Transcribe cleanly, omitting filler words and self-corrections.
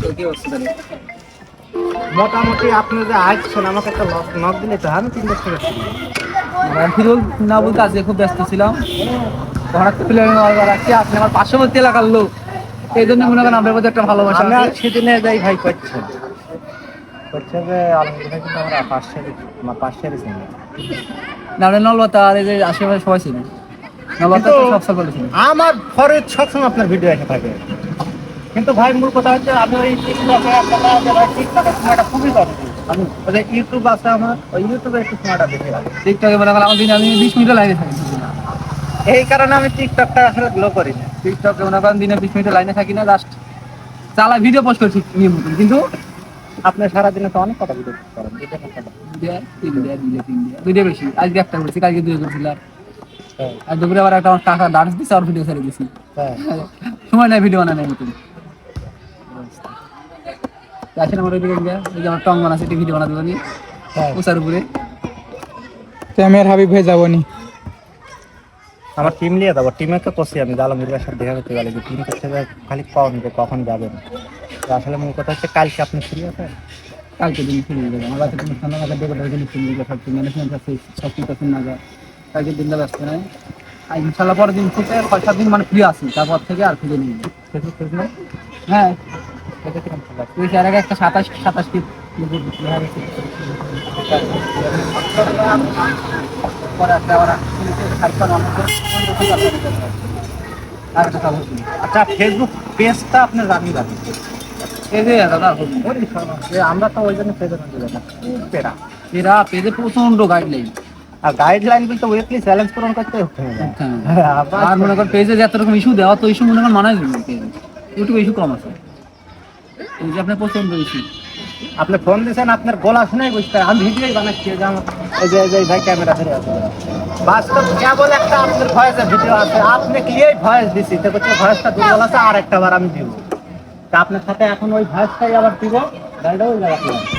তো কি হচ্ছে তাহলে? মোটামুটি আপনি যে আসছেন আমাকে একটা নক দিলে তো আমি 3 বছর ফিরোজ না বলতে আজকে খুব ব্যস্ত ছিলাম, হঠাৎ করে আমি বারবার আসছি, আপনি আমার পার্শ্ববর্তী এলাকার লোক, এই জন্য মনে করেন আপনার প্রতি একটা ভালোবাসা আমি আর আছে। সেদিনে যাই ভাই করছেন করছে যে আলহামদুলিল্লাহ কিন্তু আমরা পাশের চিনি না আপনি নলবাতা আর এই যে আশেপাশে সবাই ছিল, নলবাতা কিন্তু তো সব সকলে ছিল। আমার ঘরে সবসময় আপনার ভিডিও এসে থাকে কিন্তু ভাই মূল কথা হচ্ছে আমি ওই টিকটকে সময়টা খুবই কম দিই। আমি ওই যে ইউটিউব আছে আমার ওই ইউটিউবে একটু সময়টা বেশি লাগে টিকটকে মনে করেন আমার দিনে আমি 20 মিনিটও লাইনে থাকি, এই কারণে আমি টিকটকটা আসলে গ্লো করি না। টিকটকে মনে করেন দিনে 20 মিনিটও লাইনে থাকি না, জাস্ট চালা ভিডিও পোস্ট করছি নিয়মিত, কিন্তু আপনি সারাদিনে তো অনেক কথা ভিডিও করেন দুইটা বেশি, আজকে একটা করছি, কালকে 2 করছিলাম, হ্যাঁ, আর দুপুরে আবার একটা আমার কাকা ডান্স দিচ্ছে আর ভিডিও ছেড়ে দিছি, হ্যাঁ। সময় নাই ভিডিও বানানোর মতন। আসেন আমার ওইদিকে গিয়া, ওই যে আমার টং বানাচ্ছে ভিডিও বানাতে পারি হ্যাঁ। উঁচার উপরে। তো আমি আর হাবিব ভাই যাবো নি। আমার টিম নিয়ে যাবো, টিমে তো করছি আমি আলমগীরের সাথে দেখা করতে গেলে যে টিম করতে খালি কম যে কখন যাবেন। তো আসলে মূল কথা হচ্ছে কালকে আপনি ফ্রি আছেন? কালকে দিন শুরু হয়ে যাবে, আমার বাচ্চা তুমি ঠান্ডা লাগা দেবো, দিন শুরু হয়ে যাবে, সব ম্যানেজমেন্ট আছে, সব কিছু আছে না যায়, কালকে দিনটা ব্যস্ত নাই। আর ইনশাল্লাহ পরের দিন থেকে 6-7 দিন মানে ফ্রি আছি, তারপর থেকে আর খুঁজে নিই। ফেসবুক পেজ না? হ্যাঁ, এটা কিরকম খোলা আছে? তুই স্যার আগে একটা 27 কি পরে একটা আবার আর একটা খবর শুনি। আচ্ছা ফেসবুক পেজটা আপনি জানি জানি এই যে দাদা আমরা তো ওই জন্য পেজের মধ্যে যাই না পেরা এরা পেজে প্রচন্ড গাইডলাইন, আর গাইডলাইন বলতে উইকলি চ্যালেঞ্জ পূরণ করতে হবে আর মনে কর পেজে যত রকম ইস্যু দেওয়া, তো ইস্যু মনে কর মানায় দিবেন, ইউটিউবে ইস্যু কম আছে, এই যে আপনার প্রচন্ড ইস্যু। আপনি ফোন দিয়েছেন আপনার গলা শুনেই বুঝতে হয়। আমি ভিডিওই বানাচ্ছি যে আমার এই যে ভাই ক্যামেরা ধরে আছে বাস্তব কেবল একটা আপনার ভয়েসের ভিডিও আছে আপনি কি এই ভয়েস দিছি তো বলছে ভয়েসটা দুর্বল আছে আর একটা বার আমি দিব তা আপনার সাথে এখন ওই ভয়েসটাই আবার দিব গাড়িটা ওই জায়গাতে আছে।